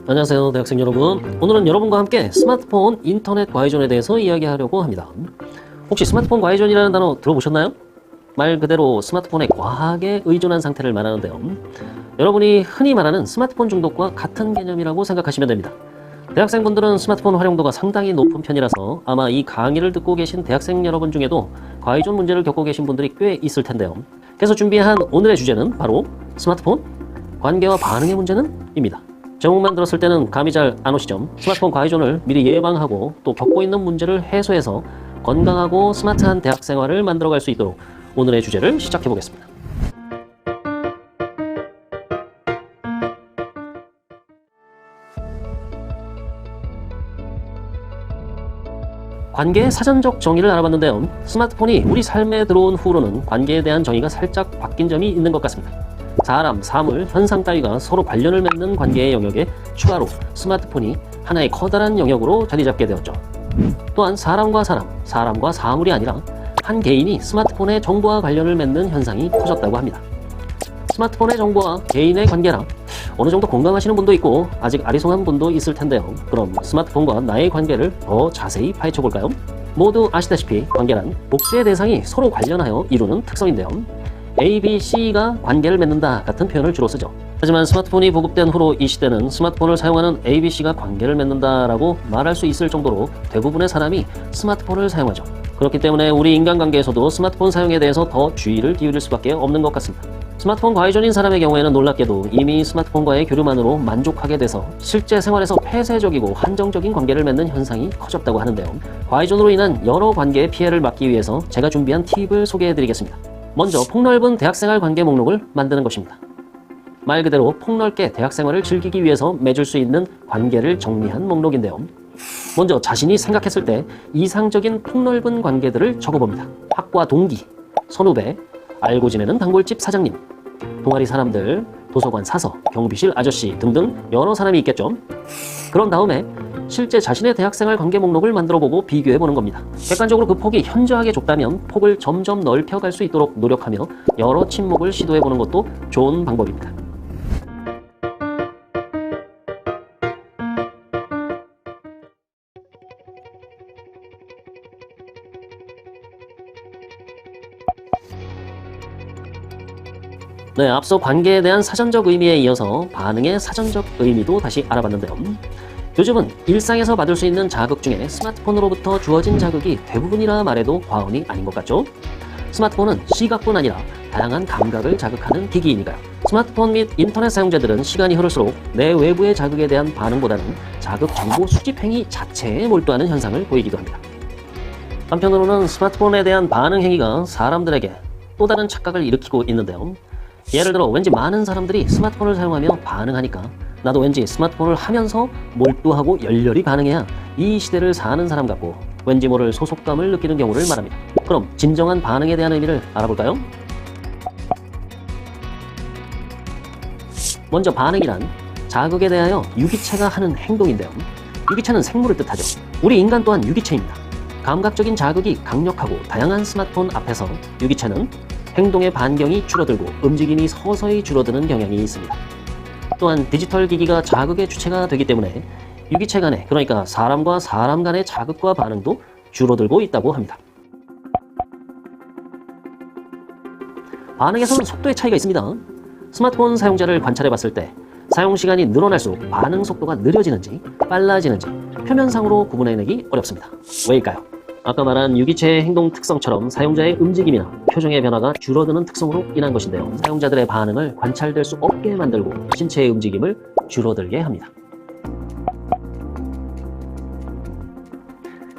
안녕하세요 대학생 여러분. 오늘은 여러분과 함께 스마트폰 인터넷 과외존에 대해서 이야기하려고 합니다. 혹시 스마트폰 과외존이라는 단어 들어보셨나요? 말 그대로 스마트폰에 과하게 의존한 상태를 말하는데요. 여러분이 흔히 말하는 스마트폰 중독과 같은 개념이라고 생각하시면 됩니다. 대학생분들은 스마트폰 활용도가 상당히 높은 편이라서 아마 이 강의를 듣고 계신 대학생 여러분 중에도 과외존 문제를 겪고 계신 분들이 꽤 있을 텐데요. 그래서 준비한 오늘의 주제는 바로 스마트폰 관계와 반응의 문제는? 입니다. 제목만 들었을 때는 감이 잘 안 오시죠? 스마트폰 과외존을 미리 예방하고 또 겪고 있는 문제를 해소해서 건강하고 스마트한 대학 생활을 만들어갈 수 있도록 오늘의 주제를 시작해 보겠습니다. 관계의 사전적 정의를 알아봤는데요. 스마트폰이 우리 삶에 들어온 후로는 관계에 대한 정의가 살짝 바뀐 점이 있는 것 같습니다. 사람, 사물, 현상 따위가 서로 관련을 맺는 관계의 영역에 추가로 스마트폰이 하나의 커다란 영역으로 자리 잡게 되었죠. 또한 사람과 사람, 사람과 사물이 아니라 한 개인이 스마트폰의 정보와 관련을 맺는 현상이 커졌다고 합니다. 스마트폰의 정보와 개인의 관계라 어느 정도 공감하시는 분도 있고 아직 아리송한 분도 있을 텐데요. 그럼 스마트폰과 나의 관계를 더 자세히 파헤쳐 볼까요? 모두 아시다시피 관계란 복수의 대상이 서로 관련하여 이루는 특성인데요. A, B, C가 관계를 맺는다 같은 표현을 주로 쓰죠. 하지만 스마트폰이 보급된 후로 이 시대는 스마트폰을 사용하는 A, B, C가 관계를 맺는다라고 말할 수 있을 정도로 대부분의 사람이 스마트폰을 사용하죠. 그렇기 때문에 우리 인간관계에서도 스마트폰 사용에 대해서 더 주의를 기울일 수밖에 없는 것 같습니다. 스마트폰 과외존인 사람의 경우에는 놀랍게도 이미 스마트폰과의 교류만으로 만족하게 돼서 실제 생활에서 폐쇄적이고 한정적인 관계를 맺는 현상이 커졌다고 하는데요. 과외존으로 인한 여러 관계의 피해를 막기 위해서 제가 준비한 팁을 소개해드리겠습니다. 먼저 폭넓은 대학생활 관계 목록을 만드는 것입니다. 말 그대로 폭넓게 대학생활을 즐기기 위해서 맺을 수 있는 관계를 정리한 목록인데요. 먼저 자신이 생각했을 때 이상적인 폭넓은 관계들을 적어봅니다. 학과 동기, 선후배, 알고 지내는 단골집 사장님, 동아리 사람들, 도서관 사서, 경비실 아저씨 등등 여러 사람이 있겠죠. 그런 다음에 실제 자신의 대학생활 관계 목록을 만들어보고 비교해보는 겁니다. 객관적으로 그 폭이 현저하게 좁다면 폭을 점점 넓혀갈 수 있도록 노력하며 여러 친목을 시도해보는 것도 좋은 방법입니다. 네, 앞서 관계에 대한 사전적 의미에 이어서 반응의 사전적 의미도 다시 알아봤는데요. 요즘은 일상에서 받을 수 있는 자극 중에 스마트폰으로부터 주어진 자극이 대부분이라 말해도 과언이 아닌 것 같죠? 스마트폰은 시각뿐 아니라 다양한 감각을 자극하는 기기이니까요. 스마트폰 및 인터넷 사용자들은 시간이 흐를수록 내 외부의 자극에 대한 반응보다는 자극 정보 수집 행위 자체에 몰두하는 현상을 보이기도 합니다. 한편으로는 스마트폰에 대한 반응 행위가 사람들에게 또 다른 착각을 일으키고 있는데요. 예를 들어 왠지 많은 사람들이 스마트폰을 사용하며 반응하니까 나도 왠지 스마트폰을 하면서 몰두하고 열렬히 반응해야 이 시대를 사는 사람 같고 왠지 모를 소속감을 느끼는 경우를 말합니다. 그럼 진정한 반응에 대한 의미를 알아볼까요? 먼저 반응이란 자극에 대하여 유기체가 하는 행동인데요. 유기체는 생물을 뜻하죠. 우리 인간 또한 유기체입니다. 감각적인 자극이 강력하고 다양한 스마트폰 앞에서 유기체는 행동의 반경이 줄어들고 움직임이 서서히 줄어드는 경향이 있습니다. 또한 디지털 기기가 자극의 주체가 되기 때문에 유기체 간의, 그러니까 사람과 사람 간의 자극과 반응도 줄어들고 있다고 합니다. 반응에서는 속도의 차이가 있습니다. 스마트폰 사용자를 관찰해 봤을 때 사용 시간이 늘어날수록 반응 속도가 느려지는지 빨라지는지 표면상으로 구분해내기 어렵습니다. 왜일까요? 아까 말한 유기체의 행동 특성처럼 사용자의 움직임이나 표정의 변화가 줄어드는 특성으로 인한 것인데요. 사용자들의 반응을 관찰될 수 없게 만들고 신체의 움직임을 줄어들게 합니다.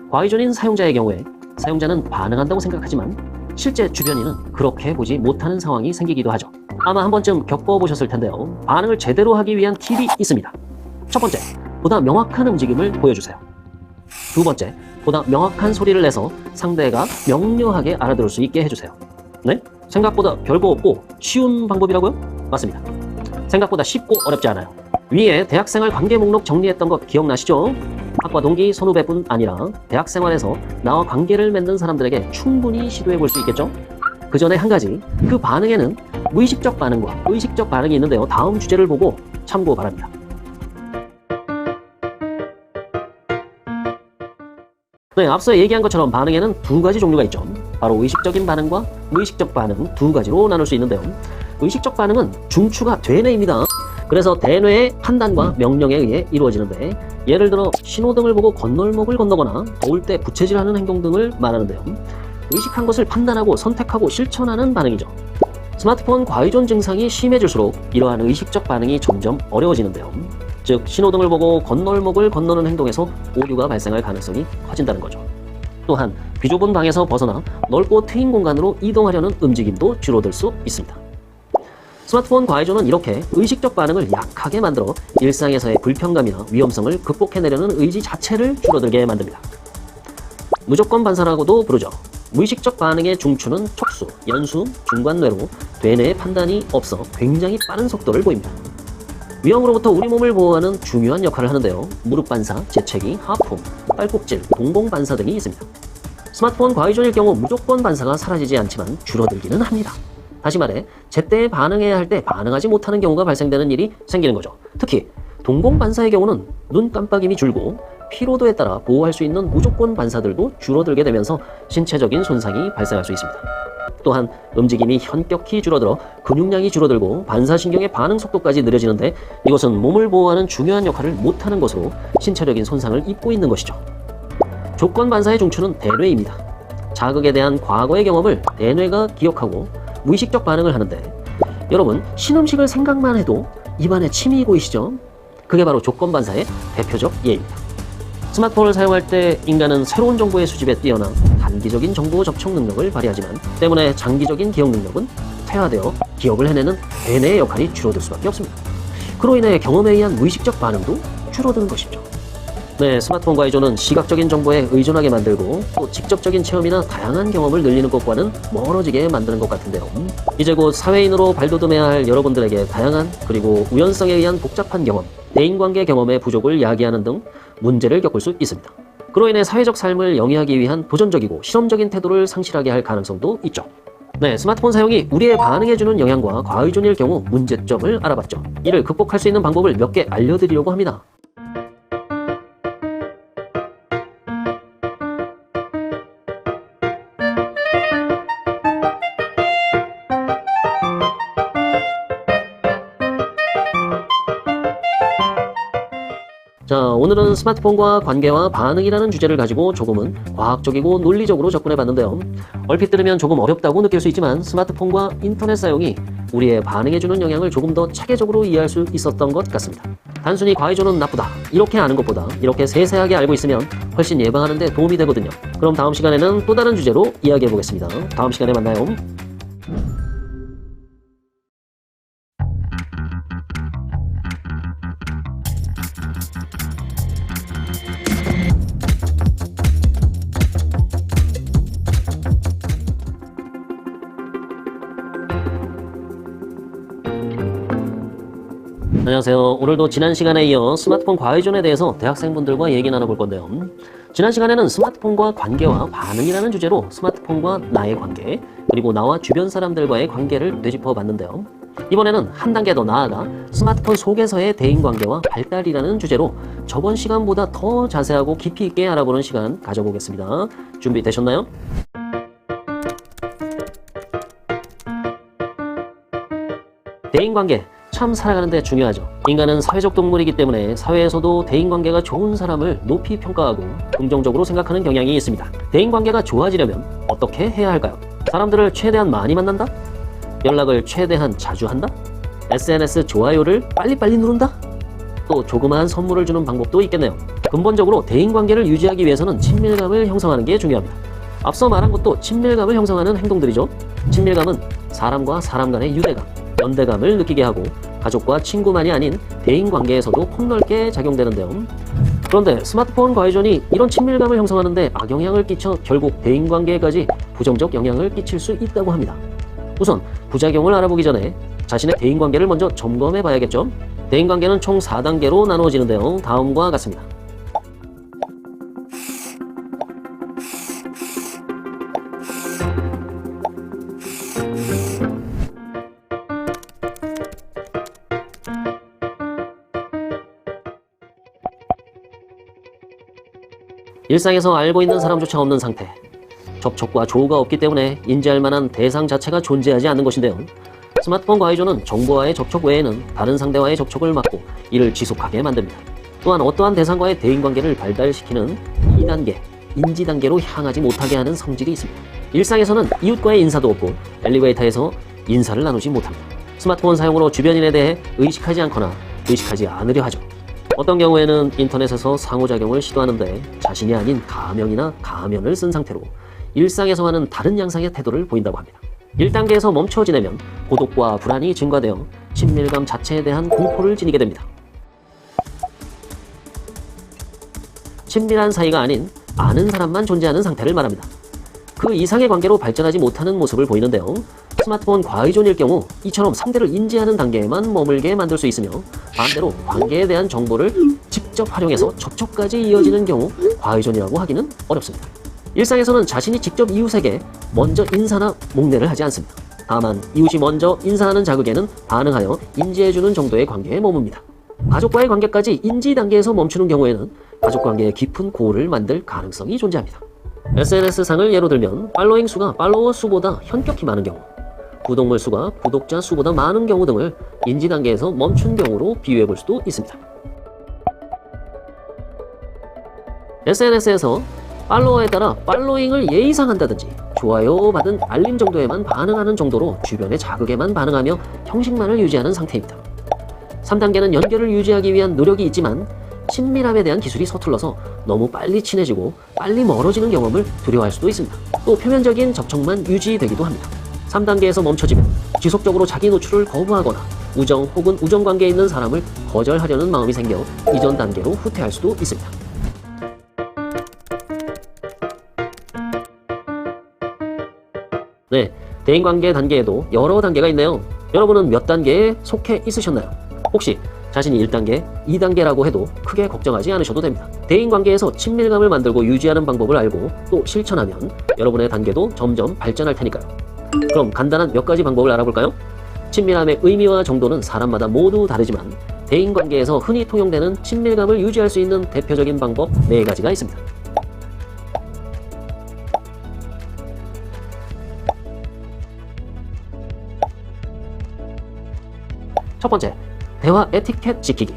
과의존인 사용자의 경우에 사용자는 반응한다고 생각하지만 실제 주변인은 그렇게 보지 못하는 상황이 생기기도 하죠. 아마 한 번쯤 겪어보셨을 텐데요. 반응을 제대로 하기 위한 팁이 있습니다. 첫 번째, 보다 명확한 움직임을 보여주세요. 두 번째, 보다 명확한 소리를 내서 상대가 명료하게 알아들을 수 있게 해주세요. 네? 생각보다 별거 없고 쉬운 방법이라고요? 맞습니다. 생각보다 쉽고 어렵지 않아요. 위에 대학생활 관계 목록 정리했던 것 기억나시죠? 학과 동기, 선후배뿐 아니라 대학생활에서 나와 관계를 맺는 사람들에게 충분히 시도해 볼 수 있겠죠? 그 전에 한 가지, 그 반응에는 무의식적 반응과 의식적 반응이 있는데요. 다음 주제를 보고 참고 바랍니다. 네, 앞서 얘기한 것처럼 반응에는 두 가지 종류가 있죠. 바로 의식적인 반응과 무의식적 반응 두 가지로 나눌 수 있는데요. 의식적 반응은 중추가 대뇌입니다. 그래서 대뇌의 판단과 명령에 의해 이루어지는데, 예를 들어 신호등을 보고 건널목을 건너거나 더울 때 부채질하는 행동 등을 말하는데요. 의식한 것을 판단하고 선택하고 실천하는 반응이죠. 스마트폰 과의존 증상이 심해질수록 이러한 의식적 반응이 점점 어려워지는데요. 즉 신호등을 보고 건널목을 건너는 행동에서 오류가 발생할 가능성이 커진다는 거죠. 또한 비좁은 방에서 벗어나 넓고 트인 공간으로 이동하려는 움직임도 줄어들 수 있습니다. 스마트폰 과의존은 이렇게 의식적 반응을 약하게 만들어 일상에서의 불편감이나 위험성을 극복해내려는 의지 자체를 줄어들게 만듭니다. 무조건 반사라고도 부르죠. 무의식적 반응의 중추는 촉수, 연수, 중관뇌로 대뇌의 판단이 없어 굉장히 빠른 속도를 보입니다. 위험으로부터 우리 몸을 보호하는 중요한 역할을 하는데요. 무릎 반사, 재채기, 하품, 딸꾹질, 동공 반사 등이 있습니다. 스마트폰 과의존일 경우 무조건 반사가 사라지지 않지만 줄어들기는 합니다. 다시 말해 제때에 반응해야 할 때 반응하지 못하는 경우가 발생되는 일이 생기는 거죠. 특히 동공 반사의 경우는 눈 깜빡임이 줄고 피로도에 따라 보호할 수 있는 무조건 반사들도 줄어들게 되면서 신체적인 손상이 발생할 수 있습니다. 또한 움직임이 현격히 줄어들어 근육량이 줄어들고 반사신경의 반응 속도까지 느려지는데, 이것은 몸을 보호하는 중요한 역할을 못하는 것으로 신체적인 손상을 입고 있는 것이죠. 조건 반사의 중추는 대뇌입니다. 자극에 대한 과거의 경험을 대뇌가 기억하고 무의식적 반응을 하는데, 여러분 신음식을 생각만 해도 입안에 침이 고이시죠? 그게 바로 조건 반사의 대표적 예입니다. 스마트폰을 사용할 때 인간은 새로운 정보의 수집에 뛰어나 단기적인 정보 접촉 능력을 발휘하지만, 때문에 장기적인 기억 능력은 퇴화되어 기억을 해내는 대뇌의 역할이 줄어들 수밖에 없습니다. 그로 인해 경험에 의한 무의식적 반응도 줄어드는 것이죠. 네, 스마트폰 과의존은 시각적인 정보에 의존하게 만들고 또 직접적인 체험이나 다양한 경험을 늘리는 것과는 멀어지게 만드는 것 같은데요. 이제 곧 사회인으로 발돋움해야 할 여러분들에게 다양한 그리고 우연성에 의한 복잡한 경험, 대인관계 경험의 부족을 야기하는 등 문제를 겪을 수 있습니다. 그로 인해 사회적 삶을 영위하기 위한 도전적이고 실험적인 태도를 상실하게 할 가능성도 있죠. 네, 스마트폰 사용이 우리의 반응해주는 영향과 과의존일 경우 문제점을 알아봤죠. 이를 극복할 수 있는 방법을 몇 개 알려드리려고 합니다. 자, 오늘은 스마트폰과 관계와 반응이라는 주제를 가지고 조금은 과학적이고 논리적으로 접근해 봤는데요. 얼핏 들으면 조금 어렵다고 느낄 수 있지만 스마트폰과 인터넷 사용이 우리의 반응해주는 영향을 조금 더 체계적으로 이해할 수 있었던 것 같습니다. 단순히 과의존은 나쁘다 이렇게 아는 것보다 이렇게 세세하게 알고 있으면 훨씬 예방하는 데 도움이 되거든요. 그럼 다음 시간에는 또 다른 주제로 이야기해 보겠습니다. 다음 시간에 만나요. 안녕하세요. 오늘도 지난 시간에 이어 스마트폰 과의존에 대해서 대학생분들과 얘기 나눠볼 건데요. 지난 시간에는 스마트폰과 관계와 반응이라는 주제로 스마트폰과 나의 관계, 그리고 나와 주변 사람들과의 관계를 되짚어 봤는데요. 이번에는 한 단계 더 나아가 스마트폰 속에서의 대인관계와 발달이라는 주제로 저번 시간보다 더 자세하고 깊이 있게 알아보는 시간 가져보겠습니다. 준비되셨나요? 대인관계 참 살아가는데 중요하죠. 인간은 사회적 동물이기 때문에 사회에서도 대인관계가 좋은 사람을 높이 평가하고 긍정적으로 생각하는 경향이 있습니다. 대인관계가 좋아지려면 어떻게 해야 할까요? 사람들을 최대한 많이 만난다? 연락을 최대한 자주 한다? SNS 좋아요를 빨리빨리 누른다? 또 조그마한 선물을 주는 방법도 있겠네요. 근본적으로 대인관계를 유지하기 위해서는 친밀감을 형성하는 게 중요합니다. 앞서 말한 것도 친밀감을 형성하는 행동들이죠. 친밀감은 사람과 사람 간의 유대감, 연대감을 느끼게 하고 가족과 친구만이 아닌 대인관계에서도 폭넓게 작용되는데요. 그런데 스마트폰 과의존이 이런 친밀감을 형성하는데 악영향을 끼쳐 결국 대인관계에까지 부정적 영향을 끼칠 수 있다고 합니다. 우선 부작용을 알아보기 전에 자신의 대인관계를 먼저 점검해 봐야겠죠. 대인관계는 총 4단계로 나누어지는데요. 다음과 같습니다. 일상에서 알고 있는 사람조차 없는 상태. 접촉과 조우가 없기 때문에 인지할 만한 대상 자체가 존재하지 않는 것인데요. 스마트폰 과의조는 정보와의 접촉 외에는 다른 상대와의 접촉을 막고 이를 지속하게 만듭니다. 또한 어떠한 대상과의 대인관계를 발달시키는 2단계, 인지 단계로 향하지 못하게 하는 성질이 있습니다. 일상에서는 이웃과의 인사도 없고 엘리베이터에서 인사를 나누지 못합니다. 스마트폰 사용으로 주변인에 대해 의식하지 않거나 의식하지 않으려 하죠. 어떤 경우에는 인터넷에서 상호작용을 시도하는데 자신이 아닌 가명이나 가면을 쓴 상태로 일상에서와는 다른 양상의 태도를 보인다고 합니다. 1단계에서 멈춰 지내면 고독과 불안이 증가되어 친밀감 자체에 대한 공포를 지니게 됩니다. 친밀한 사이가 아닌 아는 사람만 존재하는 상태를 말합니다. 그 이상의 관계로 발전하지 못하는 모습을 보이는데요. 스마트폰 과의존일 경우 이처럼 상대를 인지하는 단계에만 머물게 만들 수 있으며 반대로 관계에 대한 정보를 직접 활용해서 접촉까지 이어지는 경우 과의존이라고 하기는 어렵습니다. 일상에서는 자신이 직접 이웃에게 먼저 인사나 목례를 하지 않습니다. 다만 이웃이 먼저 인사하는 자극에는 반응하여 인지해주는 정도의 관계에 머뭅니다. 가족과의 관계까지 인지 단계에서 멈추는 경우에는 가족관계에 깊은 고를 만들 가능성이 존재합니다. SNS상을 예로 들면 팔로잉 수가 팔로워 수보다 현격히 많은 경우, 구독물 수가 구독자 수보다 많은 경우 등을 인지 단계에서 멈춘 경우로 비유해 볼 수도 있습니다. SNS에서 팔로워에 따라 팔로잉을 예의상 한다든지 좋아요 받은 알림 정도에만 반응하는 정도로 주변의 자극에만 반응하며 형식만을 유지하는 상태입니다. 3단계는 연결을 유지하기 위한 노력이 있지만 친밀함에 대한 기술이 서툴러서 너무 빨리 친해지고 빨리 멀어지는 경험을 두려워할 수도 있습니다. 또 표면적인 접촉만 유지되기도 합니다. 3단계에서 멈춰지면 지속적으로 자기 노출을 거부하거나 우정 혹은 우정관계에 있는 사람을 거절하려는 마음이 생겨 이전 단계로 후퇴할 수도 있습니다. 네, 대인관계 단계에도 여러 단계가 있네요. 여러분은 몇 단계에 속해 있으셨나요? 혹시 자신이 1단계, 2단계라고 해도 크게 걱정하지 않으셔도 됩니다. 대인관계에서 친밀감을 만들고 유지하는 방법을 알고 또 실천하면 여러분의 단계도 점점 발전할 테니까요. 그럼 간단한 몇 가지 방법을 알아볼까요? 친밀함의 의미와 정도는 사람마다 모두 다르지만 대인관계에서 흔히 통용되는 친밀감을 유지할 수 있는 대표적인 방법 4가지가 있습니다. 첫 번째, 대화 에티켓 지키기.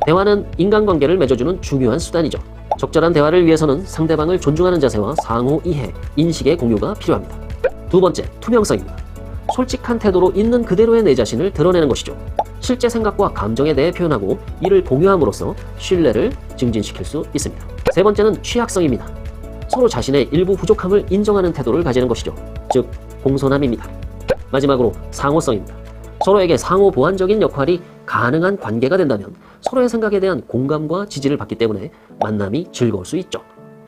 대화는 인간관계를 맺어주는 중요한 수단이죠. 적절한 대화를 위해서는 상대방을 존중하는 자세와 상호 이해, 인식의 공유가 필요합니다. 두 번째, 투명성입니다. 솔직한 태도로 있는 그대로의 내 자신을 드러내는 것이죠. 실제 생각과 감정에 대해 표현하고 이를 공유함으로써 신뢰를 증진시킬 수 있습니다. 세 번째는 취약성입니다. 서로 자신의 일부 부족함을 인정하는 태도를 가지는 것이죠. 즉, 공손함입니다. 마지막으로 상호성입니다. 서로에게 상호 보완적인 역할이 가능한 관계가 된다면 서로의 생각에 대한 공감과 지지를 받기 때문에 만남이 즐거울 수 있죠.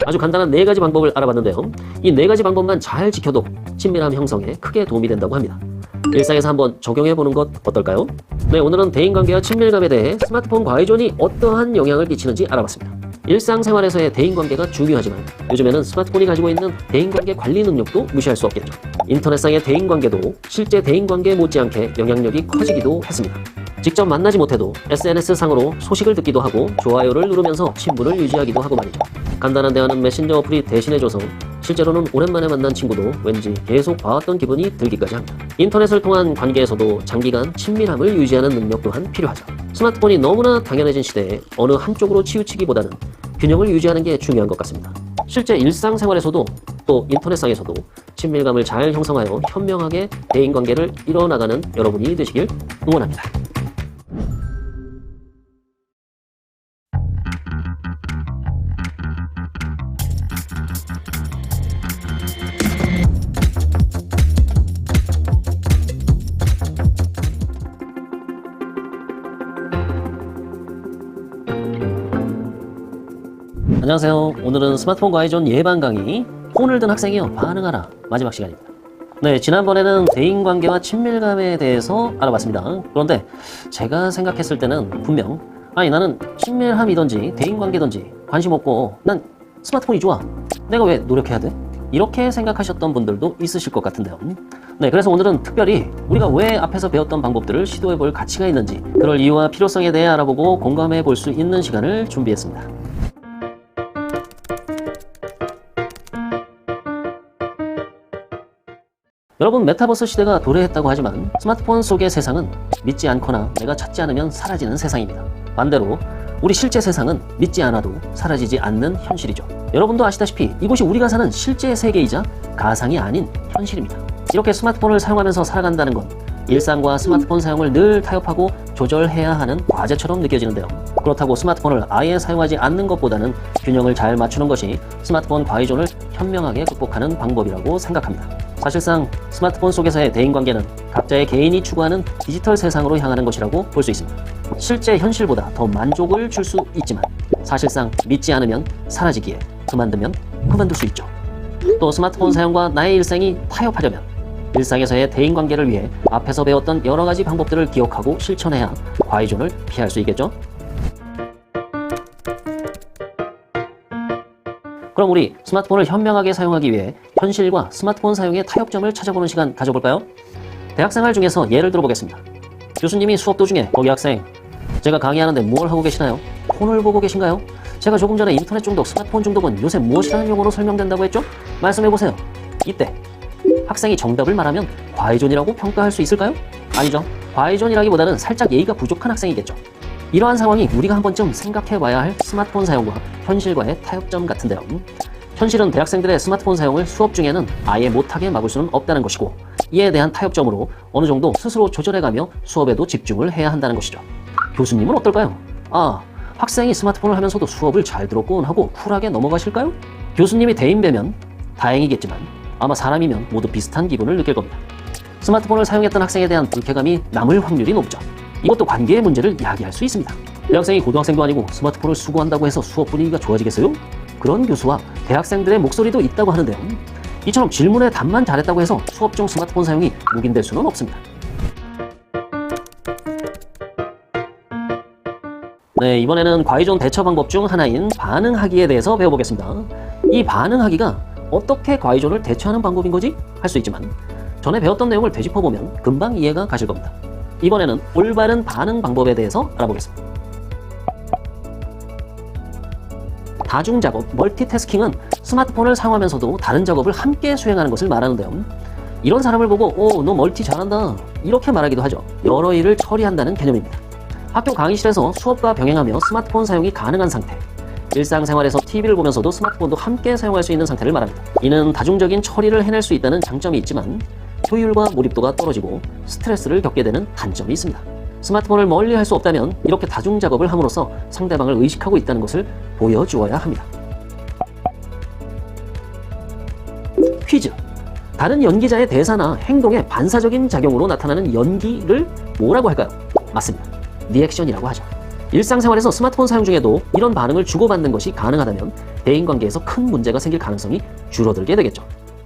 아주 간단한 4가지 방법을 알아봤는데요. 이 4가지 방법만 잘 지켜도 친밀함 형성에 크게 도움이 된다고 합니다. 일상에서 한번 적용해보는 것 어떨까요? 네, 오늘은 대인관계와 친밀감에 대해 스마트폰 과의존이 어떠한 영향을 끼치는지 알아봤습니다. 일상생활에서의 대인관계가 중요하지만 요즘에는 스마트폰이 가지고 있는 대인관계 관리 능력도 무시할 수 없겠죠. 인터넷상의 대인관계도 실제 대인관계 못지않게 영향력이 커지기도 했습니다. 직접 만나지 못해도 SNS상으로 소식을 듣기도 하고 좋아요를 누르면서 친분을 유지하기도 하고 말이죠. 간단한 대화는 메신저 어플이 대신해줘서 실제로는 오랜만에 만난 친구도 왠지 계속 봐왔던 기분이 들기까지 합니다. 인터넷을 통한 관계에서도 장기간 친밀함을 유지하는 능력 또한 필요하죠. 스마트폰이 너무나 당연해진 시대에 어느 한쪽으로 치우치기보다는 균형을 유지하는 게 중요한 것 같습니다. 실제 일상생활에서도 또 인터넷상에서도 친밀감을 잘 형성하여 현명하게 대인관계를 이뤄나가는 여러분이 되시길 응원합니다. 안녕하세요. 오늘은 스마트폰 과의존 예방 강의 폰을 든 학생이요 반응하라 마지막 시간입니다. 네, 지난번에는 대인관계와 친밀감에 대해서 알아봤습니다. 그런데 제가 생각했을 때는 분명 나는 친밀함이든지 대인관계든지 관심 없고 난 스마트폰이 좋아. 내가 왜 노력해야 돼? 이렇게 생각하셨던 분들도 있으실 것 같은데요. 네, 그래서 오늘은 특별히 우리가 왜 앞에서 배웠던 방법들을 시도해 볼 가치가 있는지 그럴 이유와 필요성에 대해 알아보고 공감해 볼 수 있는 시간을 준비했습니다. 여러분, 메타버스 시대가 도래했다고 하지만 스마트폰 속의 세상은 믿지 않거나 내가 찾지 않으면 사라지는 세상입니다. 반대로 우리 실제 세상은 믿지 않아도 사라지지 않는 현실이죠. 여러분도 아시다시피 이곳이 우리가 사는 실제 세계이자 가상이 아닌 현실입니다. 이렇게 스마트폰을 사용하면서 살아간다는 건 일상과 스마트폰 사용을 늘 타협하고 조절해야 하는 과제처럼 느껴지는데요. 그렇다고 스마트폰을 아예 사용하지 않는 것보다는 균형을 잘 맞추는 것이 스마트폰 과의존을 현명하게 극복하는 방법이라고 생각합니다. 사실상 스마트폰 속에서의 대인관계는 각자의 개인이 추구하는 디지털 세상으로 향하는 것이라고 볼 수 있습니다. 실제 현실보다 더 만족을 줄 수 있지만 사실상 믿지 않으면 사라지기에 그만두면 그만둘 수 있죠. 또 스마트폰 사용과 나의 일상이 타협하려면 일상에서의 대인관계를 위해 앞에서 배웠던 여러 가지 방법들을 기억하고 실천해야 과의존을 피할 수 있겠죠? 그럼 우리 스마트폰을 현명하게 사용하기 위해 현실과 스마트폰 사용의 타협점을 찾아보는 시간 가져볼까요? 대학생활 중에서 예를 들어보겠습니다. 교수님이 수업 도중에 거기 학생, 제가 강의하는데 뭘 하고 계시나요? 폰을 보고 계신가요? 제가 조금 전에 인터넷 중독, 스마트폰 중독은 요새 무엇이라는 용어로 설명된다고 했죠? 말씀해보세요. 이때 학생이 정답을 말하면 과의존이라고 평가할 수 있을까요? 아니죠. 과의존이라기보다는 살짝 예의가 부족한 학생이겠죠. 이러한 상황이 우리가 한 번쯤 생각해봐야 할 스마트폰 사용과 현실과의 타협점 같은데요. 현실은 대학생들의 스마트폰 사용을 수업 중에는 아예 못하게 막을 수는 없다는 것이고, 이에 대한 타협점으로 어느 정도 스스로 조절해가며 수업에도 집중을 해야 한다는 것이죠. 교수님은 어떨까요? 학생이 스마트폰을 하면서도 수업을 잘 들었군 하고 쿨하게 넘어가실까요? 교수님이 대인배면 다행이겠지만 아마 사람이면 모두 비슷한 기분을 느낄 겁니다. 스마트폰을 사용했던 학생에 대한 불쾌감이 남을 확률이 높죠. 이것도 관계의 문제를 야기할 수 있습니다. 대학생이 고등학생도 아니고 스마트폰을 수고한다고 해서 수업 분위기가 좋아지겠어요? 그런 교수와 대학생들의 목소리도 있다고 하는데요. 이처럼 질문에 답만 잘했다고 해서 수업 중 스마트폰 사용이 묵인될 수는 없습니다. 네, 이번에는 과의존 대처 방법 중 하나인 반응하기에 대해서 배워보겠습니다. 이 반응하기가 어떻게 과의존을 대처하는 방법인 거지? 할 수 있지만 전에 배웠던 내용을 되짚어보면 금방 이해가 가실 겁니다. 이번에는 올바른 반응 방법에 대해서 알아보겠습니다. 다중작업, 멀티태스킹은 스마트폰을 사용하면서도 다른 작업을 함께 수행하는 것을 말하는데요. 이런 사람을 보고 너 멀티 잘한다 이렇게 말하기도 하죠. 여러 일을 처리한다는 개념입니다. 학교 강의실에서 수업과 병행하며 스마트폰 사용이 가능한 상태, 일상생활에서 TV를 보면서도 스마트폰도 함께 사용할 수 있는 상태를 말합니다. 이는 다중적인 처리를 해낼 수 있다는 장점이 있지만 효율과 몰입도가 떨어지고 스트레스를 겪게 되는 단점이 있습니다. 스마트폰을 멀리 할 수 없다면 이렇게 다중작업을 함으로써 상대방을 의식하고 있다는 것을 보여주어야 합니다. 퀴즈! 다른 연기자의 대사나 행동의 반사적인 작용으로 나타나는 연기를 뭐라고 할까요? 맞습니다. 리액션이라고 하죠. 일상생활에서 스마트폰 사용 중에도 이런 반응을 주고받는 것이 가능하다면 대인관계에서 큰 문제가 생길 가능성이 줄어들게 되겠죠.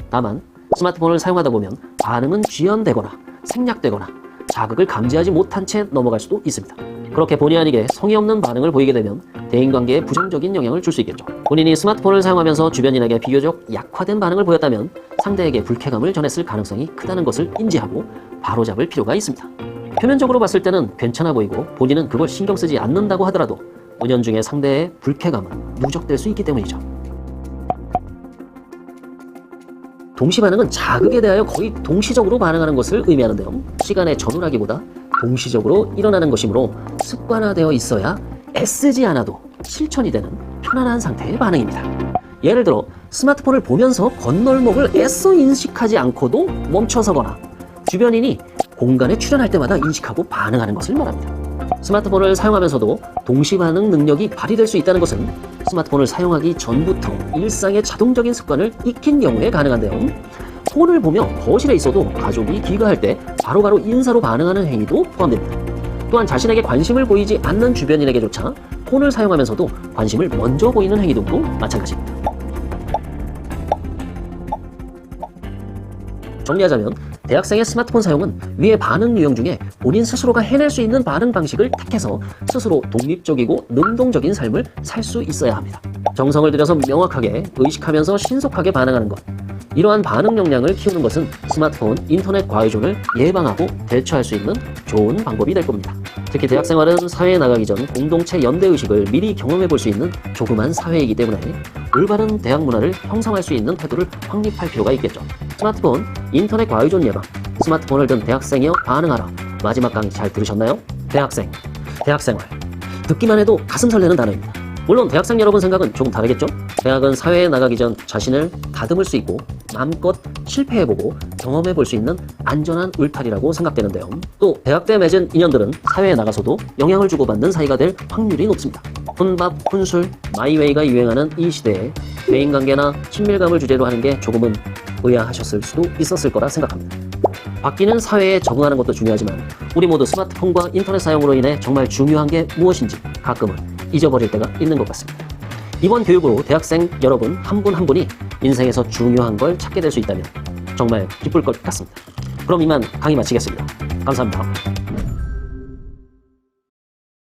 다만 스마트폰을 사용하다 보면 반응은 쥐연되거나 생략되거나 자극을 감지하지 못한 채 넘어갈 수도 있습니다. 그렇게 본의 아니게 성의 없는 반응을 보이게 되면 대인관계에 부정적인 영향을 줄 수 있겠죠. 본인이 스마트폰을 사용하면서 주변인에게 비교적 약화된 반응을 보였다면 상대에게 불쾌감을 전했을 가능성이 크다는 것을 인지하고 바로잡을 필요가 있습니다. 표면적으로 봤을 때는 괜찮아 보이고 본인은 그걸 신경 쓰지 않는다고 하더라도 은연중에 상대의 불쾌감은 누적될 수 있기 때문이죠. 동시반응은 자극에 대하여 거의 동시적으로 반응하는 것을 의미하는데요. 시간의 전후라기보다 동시적으로 일어나는 것이므로 습관화되어 있어야 애쓰지 않아도 실천이 되는 편안한 상태의 반응입니다. 예를 들어 스마트폰을 보면서 건널목을 애써 인식하지 않고도 멈춰서거나 주변인이 공간에 출현할 때마다 인식하고 반응하는 것을 말합니다. 스마트폰을 사용하면서도 동시반응 능력이 발휘될 수 있다는 것은 스마트폰을 사용하기 전부터 일상의 자동적인 습관을 익힌 경우에 가능한데요. 폰을 보며 거실에 있어도 가족이 귀가할 때 바로바로 인사로 반응하는 행위도 포함됩니다. 또한 자신에게 관심을 보이지 않는 주변인에게조차 폰을 사용하면서도 관심을 먼저 보이는 행위 등도 마찬가지입니다. 정리하자면 대학생의 스마트폰 사용은 위의 반응 유형 중에 본인 스스로가 해낼 수 있는 반응 방식을 택해서 스스로 독립적이고 능동적인 삶을 살 수 있어야 합니다. 정성을 들여서 명확하게 의식하면서 신속하게 반응하는 것, 이러한 반응 역량을 키우는 것은 스마트폰, 인터넷 과의존을 예방하고 대처할 수 있는 좋은 방법이 될 겁니다. 특히 대학생활은 사회에 나가기 전 공동체 연대의식을 미리 경험해 볼 수 있는 조그만 사회이기 때문에 올바른 대학 문화를 형성할 수 있는 태도를 확립할 필요가 있겠죠. 스마트폰, 인터넷 과의존 예방, 스마트폰을 든 대학생이여 반응하라. 마지막 강의 잘 들으셨나요? 대학생, 대학생활. 듣기만 해도 가슴 설레는 단어입니다. 물론 대학생 여러분 생각은 조금 다르겠죠? 대학은 사회에 나가기 전 자신을 다듬을 수 있고 마음껏 실패해보고 경험해볼 수 있는 안전한 울타리라고 생각되는데요. 또 대학 때 맺은 인연들은 사회에 나가서도 영향을 주고받는 사이가 될 확률이 높습니다. 혼밥, 혼술, 마이웨이가 유행하는 이 시대에 대인관계나 친밀감을 주제로 하는 게 조금은 의아하셨을 수도 있었을 거라 생각합니다. 바뀌는 사회에 적응하는 것도 중요하지만 우리 모두 스마트폰과 인터넷 사용으로 인해 정말 중요한 게 무엇인지 가끔은 잊어버릴 때가 있는 것 같습니다. 이번 교육으로 대학생 여러분 한 분 한 분이 인생에서 중요한 걸 찾게 될 수 있다면 정말 기쁠 것 같습니다. 그럼 이만 강의 마치겠습니다. 감사합니다.